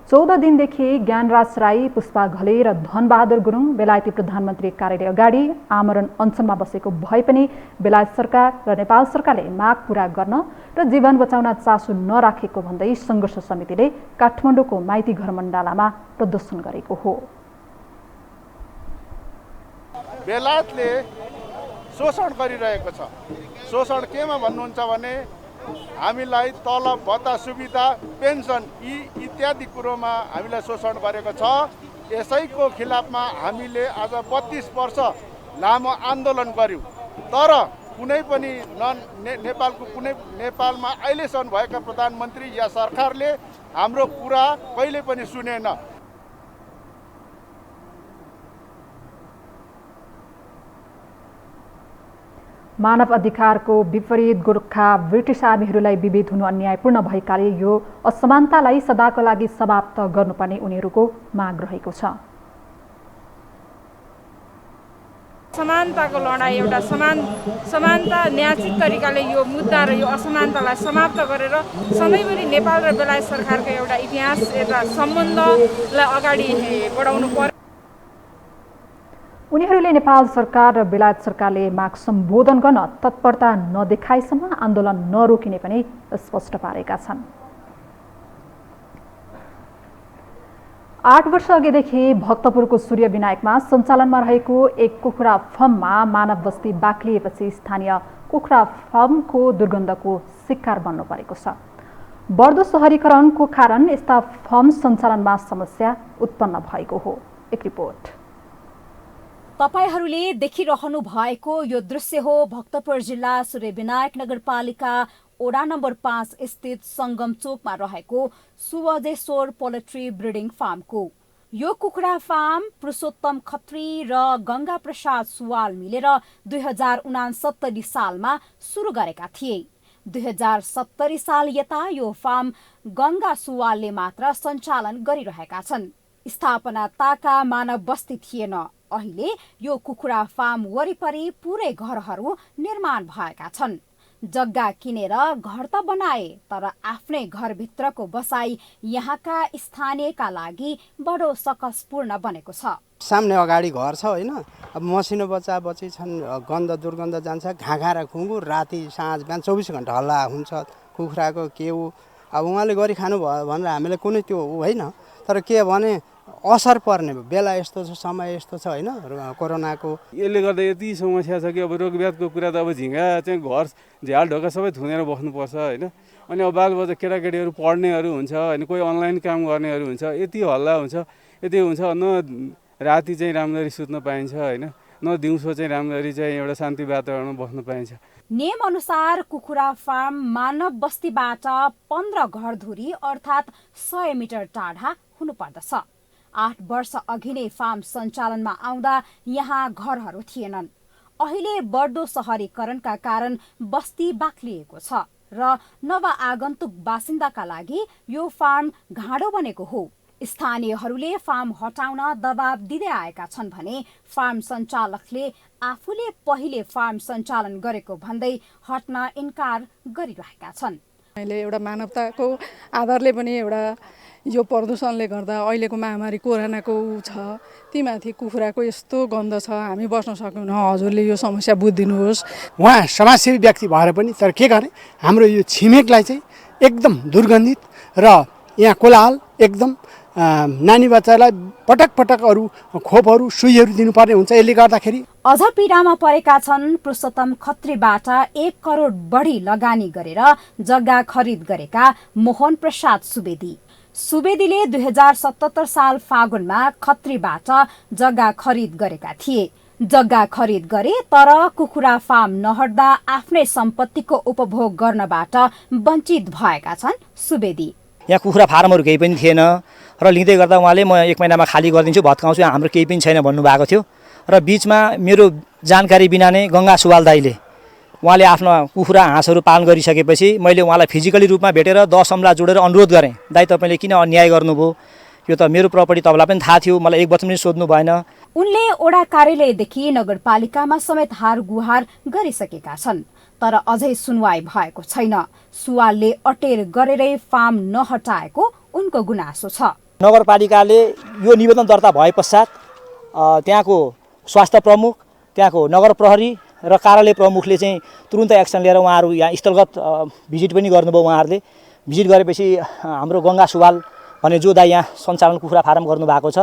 14 दिनदेखि ज्ञानराज राई, पुष्पा घले र धनबहादुर गुरुङ बेलायती प्रधानमन्त्री कार्यालय अगाडि आमरण अनसनमा बसेको भए पनि बेलायत सरकार र नेपाल सरकारले माग पूरा गर्न र जीवन बचाउन चासो नराखेको भन्दै संघर्ष समितिले काठमाडौँको माइती घर मण्डलामा प्रदर्शन गरेको हो। बेलायतले शोषण गरिरहेको छ। शोषण केमा भन्नुहुन्छ भने हामीलाई तलब भत्ता सुविधा पेन्सन यी इत्यादि कुरोमा हामीलाई शोषण गरेको छ। यसैको खिलाफमा हामीले आज 32 वर्ष लामो आन्दोलन गर्यौं, तर कुनै पनि नेपालमा अहिलेसम्म भएका प्रधानमन्त्री या सरकारले हाम्रो कुरा कहिले पनि सुनेन। मानव अधिकारको विपरीत गोर्खा ब्रिटिश आर्मीहरूलाई विभेद हुनु अन्यायपूर्ण भएकाले यो असमानतालाई सदाको लागि समाप्त गर्नुपर्ने उनीहरूको माग रहेको छ। समानताको लडाई एउटा समानता न्यायिक तरिकाले यो मुद्दा र यो असमानतालाई समाप्त गरेर सधैँभरि नेपाल र बेलायत सरकारको एउटा इतिहास एउटा सम्बन्धलाई अगाडि बढाउनु पर्यो। उनीहरूले नेपाल सरकार र बेलायत सरकारले माग सम्बोधन गर्न तत्परता नदेखाएसम्म आन्दोलन नरोकिने पनि स्पष्ट पारेका छन्। 8 वर्ष अघिदेखि भक्तपुरको सूर्य विनायकमा सञ्चालनमा रहेको एक कुखुरा फर्ममा मानव बस्ती बाक्लिएपछि स्थानीय कुखुरा फर्मको दुर्गन्धको शिकार बन्नु परेको छ। बढ्दो शहरीकरणको कारण यस्ता फर्म सञ्चालनमा समस्या उत्पन्न भएको हो। एक रिपोर्ट। तपाईहरूले देखिरहनु भएको यो दृश्य हो भक्तपुर जिल्ला सूर्यविनायक नगरपालिका ओडा नम्बर 5 स्थित संगम चोकमा रहेको सुवजेश्वर पोल्ट्री ब्रिडिङ फार्मको। यो कुखुरा फार्म पुरुषोत्तम खत्री र गंगा प्रसाद सुवाल मिलेर 2069 सालमा सुरु गरेका थिए। 2070 साल यता यो फार्म गंगा सुवालले मात्र सञ्चालन गरिरहेका छन्। स्थापना ताका मानव बस्ती थिएन। अहिले यो कुखुरा फार्म वरिपरि पुरै घरहरू निर्माण भएका छन्। जग्गा किनेर घर त बनाए, तर आफ्नै घरभित्रको बसाई यहाँका स्थानीयका लागि बडो सकसपूर्ण बनेको छ। सामने अगाडि घर छ होइन, अब मसिनो बच्चा बच्ची छन्, गन्ध दुर्गन्ध जान्छ, घाँघा र खुङ्गु राति साँझ बिहान 24 घण्टा हल्ला हुन्छ कुखुराको के हो। अब उहाँले गरी खानु भयो भनेर हामीले कुनै त्यो होइन, तर के भने असर पर्ने बेला यस्तो छ, समय यस्तो छ होइन कोरोनाको। यसले गर्दा यति समस्या छ कि अब रोगब्याधको कुरा त अब झिँगा चाहिँ घर झ्याल ढोका सबै थुनेर बस्नुपर्छ होइन। अनि अब बालबच्चा केटाकेटीहरू पढ्नेहरू हुन्छ होइन, कोही अनलाइन काम गर्नेहरू हुन्छ, यति हल्ला हुन्छ, यति हुन्छ न राति चाहिँ राम्ररी सुत्न पाइन्छ होइन, न दिउँसो चाहिँ राम्ररी चाहिँ एउटा शान्ति वातावरणमा बस्न पाइन्छ। नियम अनुसार कुखुरा फार्म मानव बस्तीबाट 15 घर धुरी अर्थात् 100 मिटर टाढा हुनुपर्दछ। 8 वर्ष अघि नै फार्म सञ्चालनमा आउँदा यहाँ घरहरू थिएनन्। अहिले बढ्दो शहरीकरणका कारण बस्ती बाक्लिएको छ र नवआगन्तुक बासिन्दाका लागि यो फार्म घाँडो बनेको हो। स्थानीयहरूले फार्म हटाउन दबाब दिँदै आएका छन् भने फार्म सञ्चालकले आफूले पहिले फार्म सञ्चालन गरेको भन्दै हट्न इन्कार गरिरहेका छन्। अहिले एउटा मानवताको आधारले पनि एउटा यो प्रदूषणले गर्दा अहिलेको महामारी कोरोनाको छ, तीमाथि कुखुराको यस्तो गन्ध छ, हामी बस्न सकेनौँ। हजुरले यो समस्या बुझिदिनुहोस्। उहाँ समाजसेवी व्यक्ति भएर पनि तर के गर्ने, हाम्रो यो छिमेकलाई चाहिँ एकदम दुर्गन्धित र यहाँ कोलाहल एकदम नानी बच्चालाई पटक पटक अरू खोपहरू सुईहरू दिनुपर्ने हुन्छ। यसले गर्दाखेरि अझ पीडामा परेका छन् पुरुषोत्तम खत्रीबाट 1 करोड बढी लगानी गरेर जग्गा खरिद गरेका मोहन प्रसाद सुवेदी। सुवेदीले 2077 साल फागुनमा खत्रीबाट जग्गा खरिद गरेका थिए। जग्गा खरिद गरे तर कुखुरा फार्म नहट्दा आफ्नै सम्पत्तिको उपभोग गर्नबाट वञ्चित भएका छन् सुवेदी। यहाँ कुखुरा फार्महरू केही पनि थिएन र लिँदै गर्दा उहाँले म 1 महिनामा खाली गरिदिन्छु, भत्काउँछु, हाम्रो केही पनि छैन भन्नुभएको थियो। र बिचमा मेरो जानकारी बिना नै गङ्गा सुवाल दाइले उहाँले आफ्नो कुखुरा हाँसहरू पालन गरिसकेपछि मैले उहाँलाई फिजिकली रूपमा भेटेर 10 अमला जोडेर अनुरोध गरेँ, दाइ तपाईँले किन अन्याय गर्नुभयो, यो त मेरो प्रपर्टी तपाईँलाई पनि थाहा थियो, मलाई एक वचन पनि सोध्नु भएन। उनले ओडा कार्यालयदेखि नगरपालिकामा समेत हार गुहार गरिसकेका छन् तर अझै सुनवाई भएको छैन। सुवालले अटेर गरेरै फार्म नहटाएको उनको गुनासो छ। नगरपालिकाले यो निवेदन दर्ता भए पश्चात त्यहाँको स्वास्थ्य प्रमुख, त्यहाँको नगर प्रहरी र कार्यालय प्रमुखले चाहिँ तुरुन्त एक्सन लिएर उहाँहरू यहाँ स्थलगत भिजिट पनि गर्नुभयो। उहाँहरूले भिजिट गरेपछि हाम्रो गङ्गा सुवाल भने जो दाइ यहाँ सञ्चालन कुखुरा फार्म गर्नुभएको छ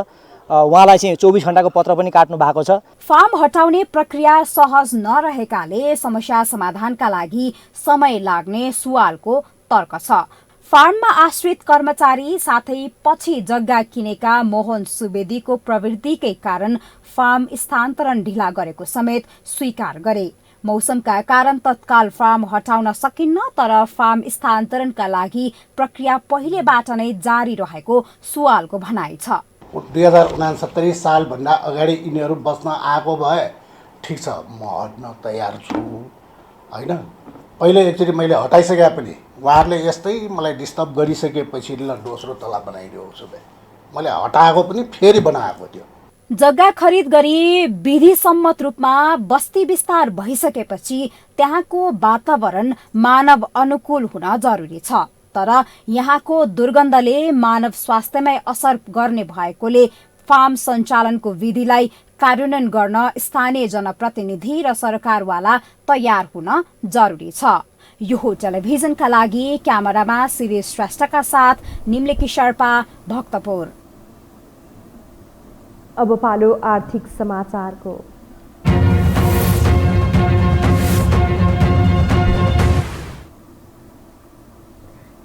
उहाँलाई चाहिँ 24 घण्टाको पत्र पनि काट्नु भएको छ। फार्म हटाउने प्रक्रिया सहज नरहेकाले समस्या समाधानका लागि समय लाग्ने सुवालको तर्क छ। फार्ममा आश्रित कर्मचारी साथै पछि जग्गा किनेका मोहन सुवेदीको प्रवृत्तिकै कारण फार्म स्थानान्तरण ढिला गरेको समेत स्वीकार गरे। मौसमका कारण तत्काल फार्म हटाउन सकिन्न तर फार्म स्थानान्तरणका लागि प्रक्रिया पहिलेबाट नै जारी रहेको सुवालको भनाइ छ। 2069 सालभन्दा अगाडि यिनीहरू बस्न आएको भए ठिक छ, म हट्न तयार छु होइन। पहिले एकचोटि मैले हटाइसके पनि उहाँहरूले यस्तै मलाई डिस्टर्ब गरिसकेपछि ल दोस्रो तला बनाइदियो उसो मैले हटाएको पनि फेरि बनाएको थियो। जग्गा खरिद गरी विधिसम्मत रूपमा बस्ती विस्तार भइसकेपछि त्यहाँको वातावरण मानव अनुकूल हुन जरुरी छ तर यहाँको दुर्गन्धले मानव स्वास्थ्यमै असर गर्ने भएकोले फार्म सञ्चालनको विधिलाई कार्यान्वयन गर्न स्थानीय जनप्रतिनिधि र सरकारवाला तयार हुन जरुरी छ। यो टेलिभिजनका लागि क्यामेरामा शिरीष श्रेष्ठका साथ निम्लेकी शर्पा, भक्तपुर। अब पालो आर्थिक समाचारको।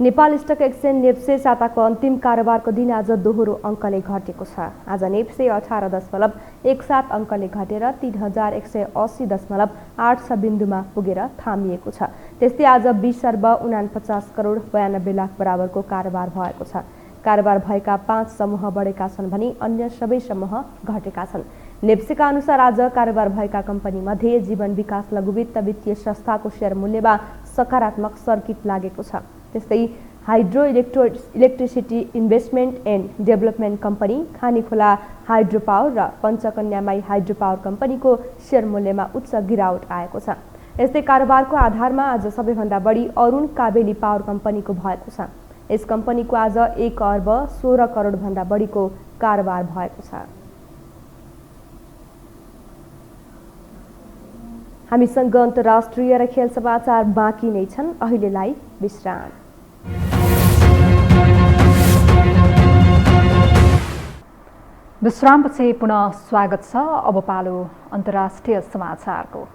नेपाल स्टक एक्सचेन्ज नेप्से साताको अन्तिम कारोबारको दिन आज दोहोरो अङ्कले घटेको छ। आज नेप्से 18.17 अङ्कले घटेर 3180.86 बिन्दुमा पुगेर थामिएको छ। त्यस्तै आज 20 अर्ब 49 करोड 92 लाख बराबरको कारोबार भएको छ। कारोबार भएका 5 समूह बढेका छन् भने अन्य सबै समूह घटेका छन्। नेप्सेका अनुसार आज कारोबार भएका कम्पनी मध्ये जीवन विकास लघुवित्त वित्तीय संस्थाको शेयर मूल्यमा सकारात्मक सर्किट लागेको छ। त्यस्तै hydro electricity investment and development company, Khanikhola hydro power र पञ्चकन्यामाई हाइड्रो पावर कम्पनीको शेयर मूल्यमा उच्च गिरावट आएको छ। यस्तै कारोबारको आधारमा आज सबैभन्दा बढी अरुण काबेली पावर कम्पनीको भएको छ। यस कम्पनीको आज 1 अर्ब 16 करोड भन्दा बढीको कारोबार भएको छ। हामीसँग अन्तर्राष्ट्रिय र खेल समाचार बाँकी नै छन्, अहिलेलाई विश्राम। विश्रामपछि पुनः स्वागत छ। अब पालो अन्तर्राष्ट्रिय समाचारको।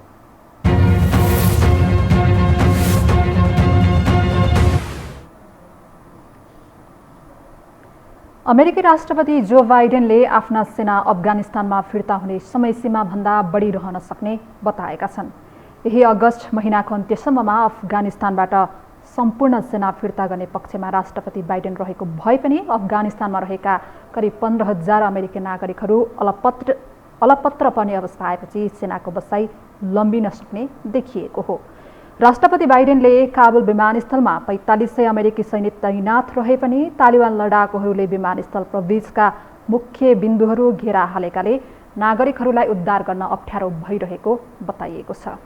अमेरिकी राष्ट्रपति जो बाइडेनले आफ्ना सेना अफगानिस्तानमा फिर्ता हुने समयसीमा भन्दा बढी रहन सक्ने बताएका छन्। यही अगस्त महिनाको अन्त्यसम्ममा अफगानिस्तानबाट सम्पूर्ण सेना फिर्ता गर्ने पक्षमा राष्ट्रपति बाइडेन रहेको भए पनि अफगानिस्तानमा रहेका करिब 15,000 अमेरिकी नागरिकहरू अलपत्र पर्ने अवस्था आएपछि सेनाको बसाई लम्बिन सक्ने देखिएको हो। राष्ट्रपति बाइडेनले काबुल विमानस्थलमा 4500 अमेरिकी सैनिक तैनात रहे पनि तालिबान लडाकुहरूले विमानस्थल प्रवेशका मुख्य बिन्दुहरू घेरा हालेकाले नागरिकहरूलाई उद्धार गर्न अप्ठ्यारो भइरहेको बताइएको छ।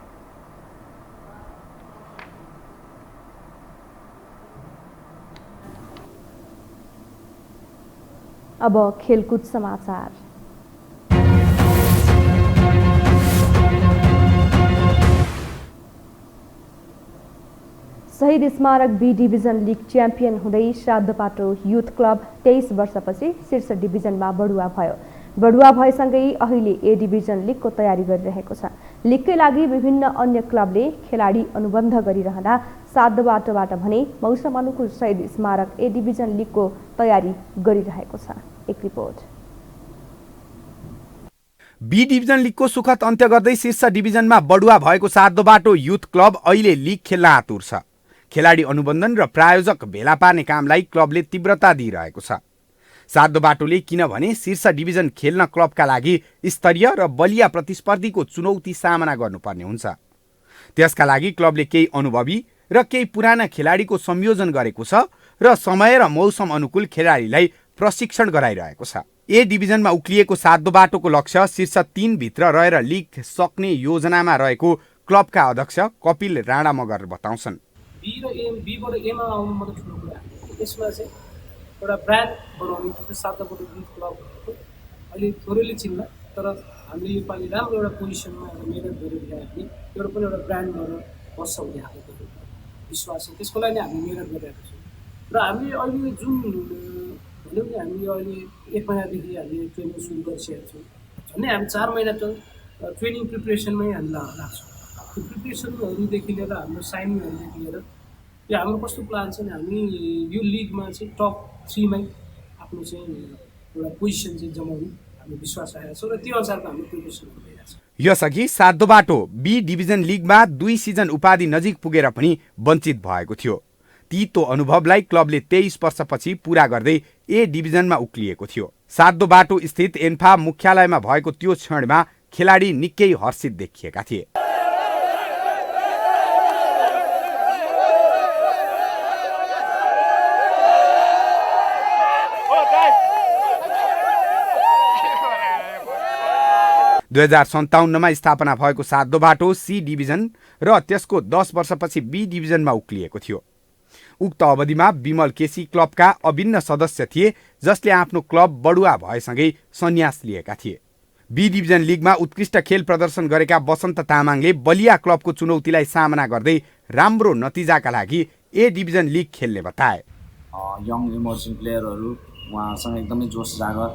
अब खेलकुद समाचार। शहीद स्मारक बी डिभिजन लिग च्याम्पियन हुँदै श्राद्धपाटो युथ क्लब 23 वर्षपछि शीर्ष डिभिजनमा बढुवा भयो। बढुवा भएसँगै अहिले ए डिभिजन लिगको तयारी गरिरहेको छ। लिगकै लागि विभिन्न अन्य क्लबले खेलाडी अनुबन्ध गरिरहँदा श्राद्धपाटोबाट भने मौसम अनुकूल शहीद स्मारक ए डिभिजन लिगको तयारी गरिरहेको छ। एक रिपोर्ट। बी डिभिजन लिगको सुखद अन्त्य गर्दै शीर्ष डिभिजनमा बढुवा भएको श्राद्धपाटो युथ क्लब अहिले लिग खेल्न आतुर छ। खेलाडी अनुबन्धन र प्रायोजक भेला पार्ने कामलाई क्लबले तीव्रता दिइरहेको छ। श्राद्धपाटोले किनभने शीर्ष डिभिजन खेल्न क्लबका लागि स्तरीय र बलिया प्रतिस्पर्धीको चुनौती सामना गर्नुपर्ने हुन्छ। त्यसका लागि क्लबले केही अनुभवी र केही पुराना खेलाडीको संयोजन गरेको छ र समय र मौसम अनुकूल खेलाडीलाई प्रशिक्षण गराइरहेको छ। ए डिभिजनमा उक्लिएको श्राद्धपाटोको लक्ष्य शीर्ष 3 भित्र रहेर लिग सक्ने योजनामा रहेको क्लबका अध्यक्ष कपिल राणा मगर बताउँछन्। बीबाट एमा आउनु मात्र ठुलो कुरा। यसमा चाहिँ एउटा ब्रान्ड बनाउने, जस्तै श्राद्धपाटो युथ क्लब अहिले थोरैले चिन्ला, तर हामीले योपालि राम्रो एउटा पोजिसनमा मेहनत गरेर ल्याएको एउटा पनि एउटा ब्रान्ड भएर बस्छ भन्ने हाम्रो विश्वास छ। त्यसको लागि नै हामी मेहनत गरिरहेको छौँ र हामीले अहिले जुन भनौँ नि हामीले अहिले 1 महिनादेखि हामीले ट्रेनिङ सुरु गरिसकेका छौँ। झन्डै हामी 4 महिना त ट्रेनिङ प्रिपरेसनमै हामी लाग्छौँ। त्यो प्रिपरेसनहरूदेखि लिएर हाम्रो साइनिङहरूदेखि लिएर यो हाम्रो कस्तो प्लान छ भने हामी यो लिगमा चाहिँ टप 3 मै आफ्नो चाहिँ एउटा पोजिसन चाहिँ जमाउने हामी विश्वास राखेका छौँ र त्यो अनुसारको हाम्रो प्रिपरेसन भइरहेको छ। यसअघि श्राद्धपाटो बी डिभिजन लिगमा 2 सिजन उपाधि नजिक पुगेर पनि वञ्चित भएको थियो। तीतो अनुभवलाई क्लबले 23 वर्षपछि पूरा गर्दै ए डिभिजनमा उक्लिएको थियो। श्राद्धपाटो स्थित एन्फा मुख्यालयमा भएको त्यो क्षणमा खेलाडी निकै हर्षित देखिएका थिए। दुई 2057मा स्थापना भएको श्राद्धपाटो सी डिभिजन र त्यसको 10 वर्षपछि बी डिभिजनमा उक्लिएको थियो। उक्त अवधिमा विमल केसी क्लबका अभिन्न सदस्य थिए, जसले आफ्नो क्लब बढुवा भएसँगै सन्यास लिएका थिए। बी डिभिजन लिगमा उत्कृष्ट खेल प्रदर्शन गरेका वसन्त तामाङले बलिया क्लबको चुनौतीलाई सामना गर्दै राम्रो नतिजाका लागि ए डिभिजन लिग खेल्ने बताए। यङ इमर्जिङ प्लेयरहरू उहाँसँग एकदमै जोस जागर,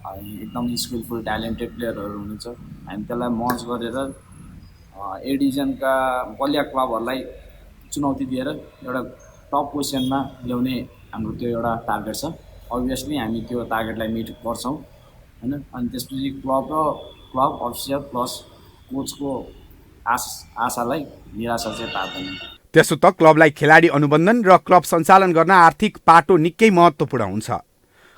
एकदमै स्किलफुल ट्यालेन्टेड प्लेयरहरू हुनुहुन्छ। हामी त्यसलाई मर्ज गरेर ए डिभिजनका बलिया क्लबहरूलाई चुनौती दिएर एउटा टप पोजिसनमा ल्याउने हाम्रो त्यो एउटा टार्गेट छ। अभियसली हामी त्यो टार्गेटलाई मिट गर्छौँ हैन। अनि त्यसपछि क्लब अफिसियल प्लस कोचको आशालाई निराशा चाहिँ पार्दैन। त्यसो त क्लबलाई खेलाडी अनुबन्धन र क्लब सञ्चालन गर्न आर्थिक पाटो निकै महत्त्वपूर्ण हुन्छ।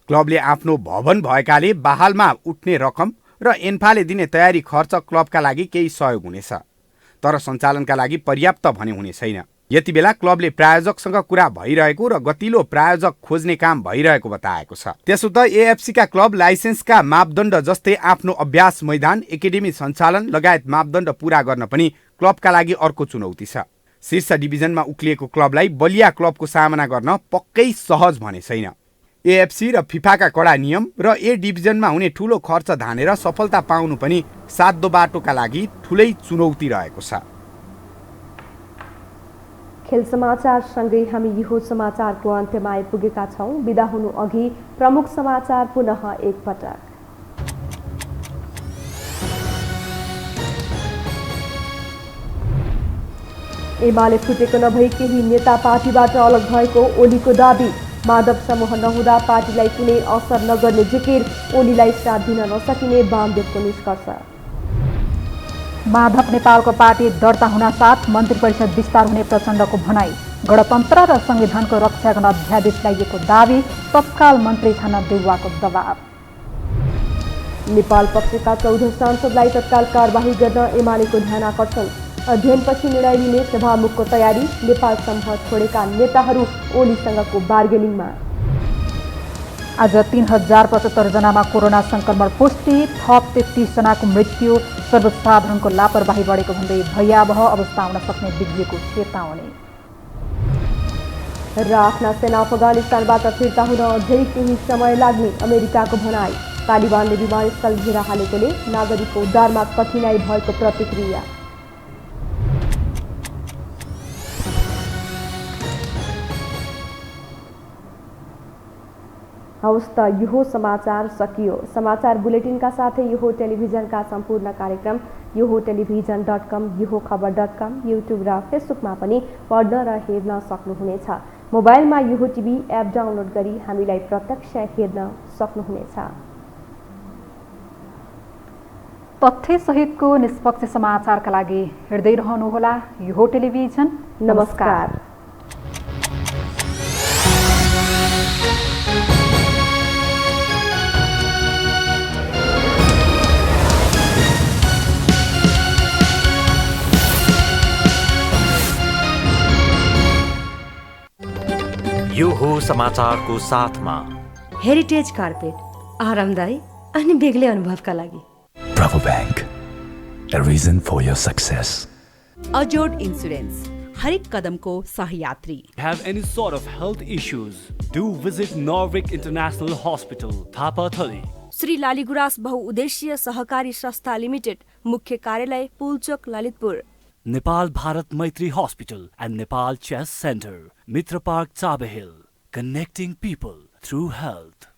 क्लबले आफ्नो भवन भएकाले बहालमा उठ्ने रकम र एन्फाले दिने तयारी खर्च क्लबका लागि केही सहयोग हुनेछ, तर सञ्चालनका लागि पर्याप्त भने हुने छैन। यति बेला क्लबले प्रायोजकसँग कुरा भइरहेको र गतिलो प्रायोजक खोज्ने काम भइरहेको बताएको छ। त्यसो त एएफसीका क्लब लाइसेन्सका मापदण्ड जस्तै आफ्नो अभ्यास मैदान, एकाडेमी सञ्चालन लगायत मापदण्ड पूरा गर्न पनि क्लबका लागि अर्को चुनौती छ। शीर्ष डिभिजनमा उक्लिएको क्लबलाई बलिया क्लबको सामना गर्न पक्कै सहज भने छैन। एएफसी र फिफाका कडा नियम र ए डिभिजनमा हुने ठूलो खर्च धानेर सफलता पाउनु पनि श्राद्धपाटोका लागि ठूलै चुनौती रहेको छ। खेल समाचार सँगै हामी यो समाचारको अन्त्यमा आइपुगेका छौं। बिदा हुनु अघि प्रमुख समाचार पुनः एकपटक। एमाले फुटेको नभई केही नेता पार्टीबाट अलग भएको ओलीको दाबी। माधव समूह नहुँदा पार्टीलाई कुनै असर नगर्ने जिकिर, ओलीलाई साथ दिन नसकिने वामदेवको निष्कर्ष। माधव नेपालको पार्टी दर्ता हुनासाथ मन्त्री परिषद विस्तार हुने प्रचण्डको भनाई। गणतन्त्र र संविधानको रक्षा गर्न अध्यादेश ल्याइएको दावी, तत्काल मन्त्री छान्न देउवाको दबाव। नेपाल पक्षका 14 सांसदलाई तत्काल कारबाही गर्न एमालेको ध्यान आकर्षण। अध्ययनपछि निर्णय लिने सभामुखको तयारी, नेपाल समूह छोडेका नेताहरू ओलीसँगको बार्गेनिङमा। आज 3075 जनामा कोरोना संक्रमण पुष्टि, थप 33 जनाको मृत्यु। सर्वसाधारणको लापरवाही बढेको भन्दै भयावह अवस्था हुन सक्ने विज्ञको चेतावनी। र आफ्ना सेना अफगानिस्तानबाट फिर्ता हुन अझै केही समय लाग्ने अमेरिकाको भनाई। तालिबानले विमानस्थल घेरा हालेकोले नागरिकको उद्धारमा कठिनाई भएको प्रतिक्रिया। हवस् त यो समाचार सकियो। समाचार बुलेटिनका साथै यो टेलिभिजनका सम्पूर्ण कार्यक्रम यो टेलिभिजन.com, यो खबर.com, युट्युब र फेसबुकमा पनि पढ्न र हेर्न सक्नुहुनेछ। मोबाइलमा यो टिभी एप डाउनलोड गरी हामीलाई प्रत्यक्ष हेर्न सक्नुहुनेछ। तथ्यसहितको निष्पक्ष समाचारका लागि हेर्दै रहनुहोला यो टेलिभिजन। नमस्कार। यो हो समाचारको साथमा हेरिटेज कार्पेट, आरामदायी अनि बेग्लै अनुभवका लागि। Bravo Bank, a reason for your success. Assured Insurance, हरेक कदमको सहयात्री। Have any sort of health issues? Do visit Norvik International Hospital, Thapatali. Shri Laligurans बहुउद्देश्यीय सहकारी संस्था लिमिटेड, मुख्य कार्यालय Pulchowk, Lalitpur. Nepal Bharat Maitri Hospital and Nepal Chess Center, Mitra Park, Chabehill, connecting people through health.